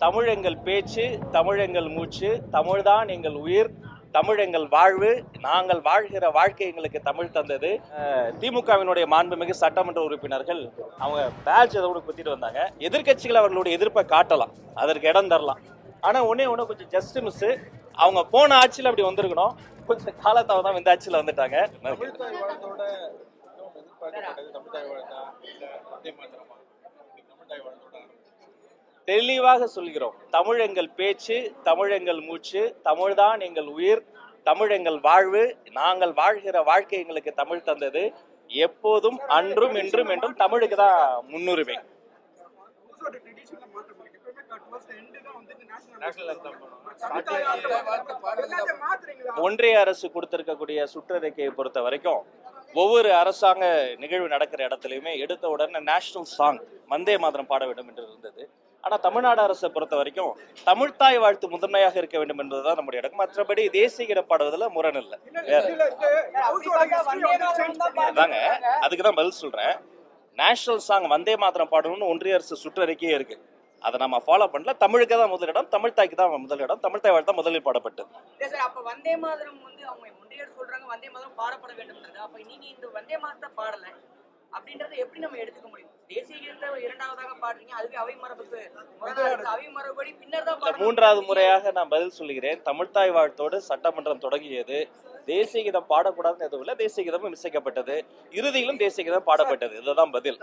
தமிழ் எங்கள் பேச்சு, தமிழ் எங்கள் மூச்சு, தமிழ்தான் எங்கள் உயிர், தமிழ் எங்கள் வாழ்வு, நாங்கள் வாழ்கிற வாழ்க்கை எங்களுக்கு தமிழ் தந்தது. திமுகவினுடைய மாண்புமிகு சட்டமன்ற உறுப்பினர்கள் அவங்க பேட்ச் எதோடு குத்திட்டு வந்தாங்க. எதிர்கட்சிகள் அவர்களுடைய எதிர்ப்பை காட்டலாம், அதற்கு இடம் தரலாம். ஆனா ஒன்னே கொஞ்சம் ஜஸ்ட் மிஸ், அவங்க போன ஆட்சியில் அப்படி வந்திருக்கணும். கொஞ்சம் காலத்தாவ தான் இந்த ஆட்சியில் வந்துட்டாங்க. தெளிவாக சொல்கிறோம், தமிழ் எங்கள் பேச்சு, தமிழ் எங்கள் மூச்சு, தமிழ்தான் எங்கள் உயிர், தமிழ் எங்கள் வாழ்வு, நாங்கள் வாழ்கிற வாழ்க்கை எங்களுக்கு தமிழ் தந்தது. எப்போதும் அன்றும் இன்றும் என்றும் தமிழுக்கு தான் முன்னுரிமை. ஒன்றிய அரசு கொடுத்திருக்கக்கூடிய சுற்றறிக்கையை பொறுத்த வரைக்கும் ஒவ்வொரு அரசாங்க நிகழ்வு நடக்கிற இடத்துலையுமே எடுத்த உடனே நேஷனல் சாங் வந்தே மாதரம் பாட வேண்டும் என்று இருந்தது. ஆனா தமிழ்நாடு அரசை பொறுத்த வரைக்கும் தமிழ்த்தாய் வாழ்த்து முதன்மையாக இருக்க வேண்டும் என்பதுதான் நம்முடைய இடம். மற்றபடி தேசிய கீதம் பாடுவதில் முரண் இல்லை. அதாங்க, அதுக்குதான் பதில் சொல்றேன். நேஷனல் சாங் வந்தே மாதரம் பாடணும்னு ஒன்றிய அரசு சுற்றறிக்கையே இருக்கு. அதை நம்ம ஃபாலோ பண்ணல. தமிழுக்கு தான் முதலிடம், தமிழ் தாய்க்கு தான் முதலிடம், தமிழ் தாய் வாழ்த்து தான் முதலில் பாடப்பட்டது. அப்ப வந்தே மாதரம் வந்து அவங்க ஒன்றிய அரசு சொல்றாங்க வந்தே மாதரம் பாடப்பட வேண்டும். அப்ப நீங்க இந்த வந்தே மாதத்தை பாடல அப்படின்றத எப்படி நம்ம எடுத்துக்க முடியும்? தேசிய கீதத்தை இரண்டாவதாக பாடுறீங்க, அதுவே அவை மரபுக்கு அவை மரபடி பின்னர் தான் மூன்றாவது முறையாக நான் பதில் சொல்லுகிறேன். தமிழ்த்தாய் வாழ்த்தோடு சட்டமன்றம் தொடங்கியது. தேசிய கீதம் பாடக்கூடாதுன்னு எதுவும் இல்லை, தேசிய கீதமும் இசைக்கப்பட்டது, இறுதியிலும் தேசிய கீதம் பாடப்பட்டது. இதுதான் பதில்.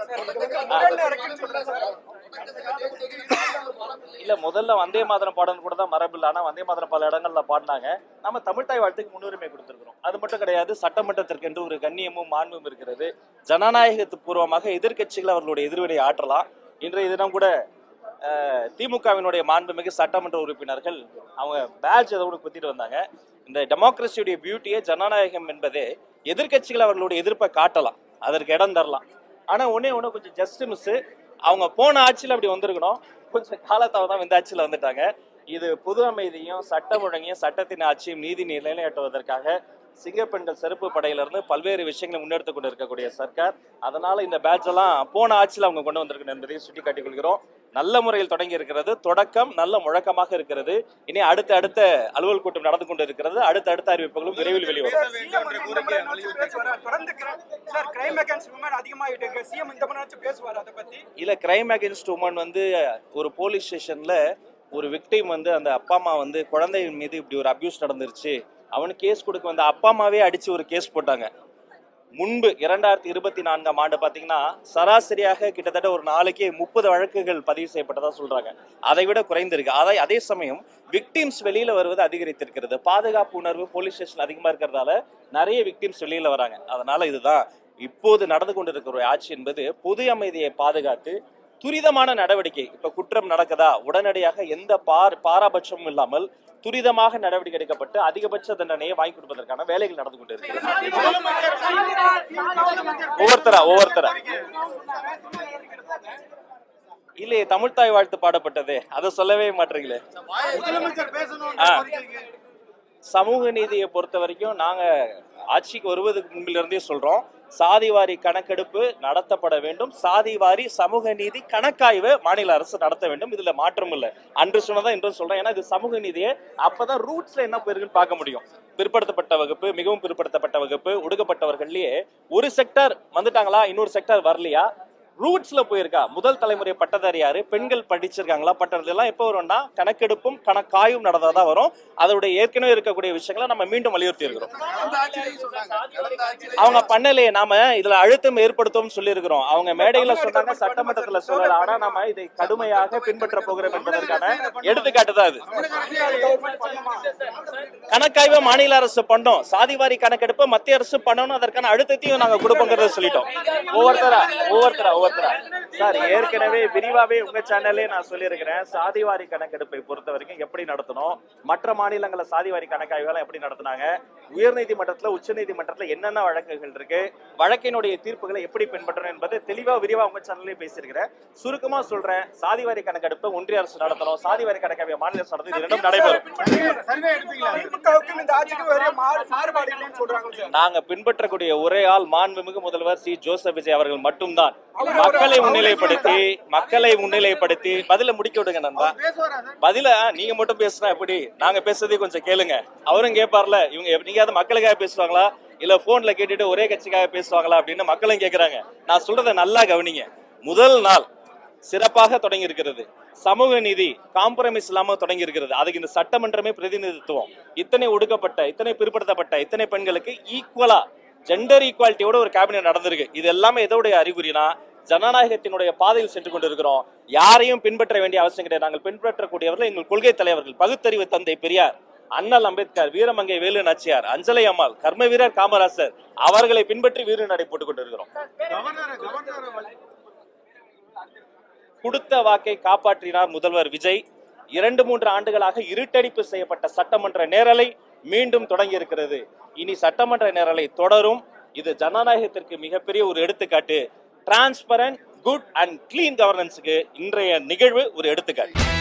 இல்ல, முதல்ல வந்தே மாதரம் பாடணும் கூட தான் மரபு இல்லை. ஆனா வந்தே மாதரம் பல இடங்கள்ல பாடினாங்க. நம்ம தமிழ்த்தாய் வாழ்த்துக்கு முன்னுரிமை கொடுத்திருக்கிறோம். அது மட்டும் கிடையாது, சட்டமன்றத்திற்கு என்று ஒரு கண்ணியமும் மாண்பும் இருக்கிறது. ஜனநாயகத்து பூர்வமாக எதிர்கட்சிகள் அவர்களுடைய எதிர்வினை ஆற்றலாம். இன்றைய தினம் கூட திமுகவினுடைய மாண்புமிகு சட்டமன்ற உறுப்பினர்கள் அவங்க பேட்ச் எதோடு குத்திட்டு வந்தாங்க. இந்த டெமோக்ரஸியுடைய பியூட்டியே, ஜனநாயகம் என்பதே எதிர்கட்சிகள் அவர்களுடைய எதிர்ப்பை காட்டலாம், அதற்கு இடம் தரலாம். ஆனா ஒன்னே கொஞ்சம் ஜஸ்ட் மிஸ், அவங்க போன ஆட்சியில் அப்படி வந்திருக்கணும். கொஞ்சம் காலத்தாவ தான் இந்த ஆட்சியில் வந்துட்டாங்க. இது பொது அமைதியும் சட்டம் ஒழுங்கையும் சட்டத்தின் ஆட்சியும் நீதி நிலைநாட்டுவதற்காக சிங்கப்பெண்கள் செருப்பு படையிலிருந்து பல்வேறு விஷயங்களை முன்னெடுத்து கொண்டு இருக்கக்கூடிய சர்க்கார். அதனால இந்த பேட்ச் எல்லாம் போன ஆட்சியில் அவங்க கொண்டு வந்திருக்கணும் என்பதையும் சுட்டி காட்டிக் கொள்கிறோம். நல்ல முறையில் தொடங்கி இருக்கிறது, தொடக்கம் நல்ல முழக்கமாக இருக்கிறது. இனி அடுத்த அலுவல் கூட்டம் நடந்து கொண்டு இருக்கிறது. அடுத்த அறிவிப்புகளும் விரைவில் வெளிவரும். இல்ல, கிரைம் அகேன்ஸ்ட் உமன் வந்து ஒரு போலீஸ் ஸ்டேஷன்ல ஒரு விக்டிம் வந்து அந்த அப்பா அம்மா வந்து குழந்தைகள் மீது இப்படி ஒரு அபியூஸ் நடந்துருச்சு, அவனுக்கு கேஸ் கொடுக்க வந்த அப்பா அம்மாவே அடிச்சு ஒரு கேஸ் போட்டாங்க. முன்பு 2024ஆம் ஆண்டு பாத்தீங்கன்னா சராசரியாக கிட்டத்தட்ட ஒரு நாளைக்கு 30 வழக்குகள் பதிவு செய்யப்பட்டதா சொல்றாங்க. அதை விட குறைந்திருக்கு. அதே சமயம் விக்டிம்ஸ் வெளியில வருவது அதிகரித்திருக்கிறது. பாதுகாப்பு உணர்வு போலீஸ் ஸ்டேஷன் அதிகமா இருக்கிறதால நிறைய விக்டிம்ஸ் வெளியில வராங்க. அதனால இதுதான் இப்போது நடந்து கொண்டிருக்கிற ஆட்சி என்பது பொது அமைதியை பாதுகாத்து துரிதமான நடவடிக்கை. இப்ப குற்றம் நடக்குதா, உடனடியாக எந்த பாராபட்சமும் இல்லாமல் துரிதமாக நடவடிக்கை எடுக்கப்பட்டு அதிகபட்ச தண்டனையை வாங்கி கொடுப்பதற்கான வேலைகள் நடந்து கொண்டிருக்கிறது. ஒவ்வொருத்தரா இல்லையே, தமிழ்த்தாய் வாழ்த்து பாடப்பட்டது, அதை சொல்லவே மாட்டீங்களே. சமூக நீதியை பொறுத்த வரைக்கும் நாங்க ஆட்சிக்கு வருவதற்கு முன்பிலிருந்தே சொல்றோம், சாதிவாரி கணக்கெடுப்பு நடத்தப்பட வேண்டும், சாதிவாரி சமூக நீதி கணக்காய்வு மாநில அரசு நடத்த வேண்டும். இதுல மாற்றம் இல்லை. அன்று சொன்னதான் இன்றும் சொல்றேன். ஏன்னா இது சமூக நீதியை அப்பதான் ரூட்ஸ்ல என்ன போயிருக்குன்னு பார்க்க முடியும். பிற்படுத்தப்பட்ட வகுப்பு, மிகவும் பிற்படுத்தப்பட்ட வகுப்பு, ஒடுக்கப்பட்டவர்கள்லயே ஒரு செக்டர் வந்துட்டாங்களா, இன்னொரு செக்டர் வரலையா, ரூட்ஸ்ல போயிருக்கா, முதல் தலைமுறை பட்டதாரி யாரு, பெண்கள் படிச்சிருக்காங்களா, பட்டது எல்லாம் எப்போ வரும்னா கணக்கெடுப்பும் கணக்காயும் நடந்தாதான் வரும். அதோடைய ஏற்கனவே இருக்கக்கூடிய விஷயங்களை நம்ம மீண்டும் வலியுறுத்தி இருக்கிறோம். அவங்க பண்ணலையே, நாம இதுல அழுத்தம் ஏற்படுத்தும் சொல்லி இருக்கிறோம். அவங்க மேடையில சொன்னாங்க, சட்டமன்றத்துல சொல்லல. ஆனா நம்ம இதை கடுமையாக பின்பற்ற போகிறோம் என்பதற்கான எடுத்துக்காட்டு தான் இது. கணக்காய்வு மாநில அரசு பண்ணோம், சாதிவாரி கணக்கெடுப்பு மத்திய அரசு பண்ணணும், அதற்கான அழுத்தத்தையும் நாங்க கொடுப்போங்கிறத சொல்லிட்டோம். ஒவ்வொருத்தரா சார், ஏற்கனவே விரிவாவே உங்க சேனல்லே நான் சொல்லியிருக்கிறேன். சாதிவாரி கணக்கெடுப்பை பொறுத்த வரைக்கும் எப்படி நடத்தணும், மற்ற மாநிலங்கள சாதிவாரி கணக்காய்வுகளை எப்படி நடத்தினாங்க, உயர்நீதிமன்றத்துல உச்ச நீதிமன்றத்துல என்னென்ன வழக்குகள் இருக்கு, வழக்கினுடைய தீர்ப்புகளை எப்படி பின்பற்றணும் என்பது தெளிவா விரிவா உங்க சேனல்லே பேசியிருக்கிறேன். சுருக்கமா சொல்றேன், சாதிவாரி கணக்கெடுப்பு ஒன்றிய அரசு நடத்தணும், சாதிவாரி கணக்காய்வு மாநில அரசு நடத்தி இரண்டும் நடைபெறும். நாங்க பின்பற்றக்கூடிய ஒரே ஆள் மாண்புமிகு முதல்வர் சி. ஜோசப் விஜய் அவர்கள் மட்டும்தான். மக்களை முன்னிலை முன்னிலைப்படுத்தி பதில முடிக்க விடுங்க நண்பா. பதில நீங்க மட்டும் பேசுனா எப்படி? நாங்க பேசுறதே கொஞ்சம் கேளுங்க. அவரும் கேட்பார்ல, இவங்க எப்படியாவது மக்களுக்காக பேசுவாங்களா இல்ல போன்ல கேட்டுட்டு ஒரே கட்சிக்காக பேசுவாங்களா அப்படின்னு மக்களும் கேக்குறாங்க. நான் சொல்றதை நல்லா கவனிங்க. முதல் நாள் சிறப்பாக தொடங்கி இருக்கிறது. சமூக நீதி காம்ப்ரமைஸ் இல்லாம தொடங்கி இருக்கிறது. அதுக்கு இந்த சட்டமன்றமே பிரதிநிதித்துவம். இத்தனை ஒடுக்கப்பட்ட, இத்தனை பிற்படுத்தப்பட்ட, இத்தனை பெண்களுக்கு ஈக்குவலா ஜெண்டர் ஈக்குவாலிட்டியோட ஒரு கேபினெட் நடந்திருக்கு. இது எல்லாமே எதோடைய அறிகுறினா ஜனநாயகத்தினுடைய பாதையில் சென்று கொண்டிருக்கிறோம். யாரையும் பின்பற்ற வேண்டிய அவசியம் கிடையாது. நாங்கள் பின்பற்றக்கூடியவர்கள் எங்கள் கொள்கை தலைவர்கள், பகுத்தறிவு தந்தை பெரியார், அண்ணல் அம்பேத்கர், வீரமங்கை வேலு நாச்சியார், அஞ்சலை அம்மாள், கர்ம வீரர் காமராசர் அவர்களை பின்பற்றி வீர நடை போட்டுக் கொண்டிருக்கிறோம். கொடுத்த வாக்கை காப்பாற்றினார் முதல்வர் விஜய். 2-3 ஆண்டுகளாக இருட்டடிப்பு செய்யப்பட்ட சட்டமன்ற நேரலை மீண்டும் தொடங்கி இருக்கிறது. இனி சட்டமன்ற நேரலை தொடரும். இது ஜனநாயகத்திற்கு மிகப்பெரிய ஒரு எடுத்துக்காட்டு. டிரான்ஸ்பரண்ட், குட் அண்ட் கிளீன் கவர்னன்ஸுக்கு இன்றைய நிகழ்வு ஒரு எடுத்துக்காட்டு.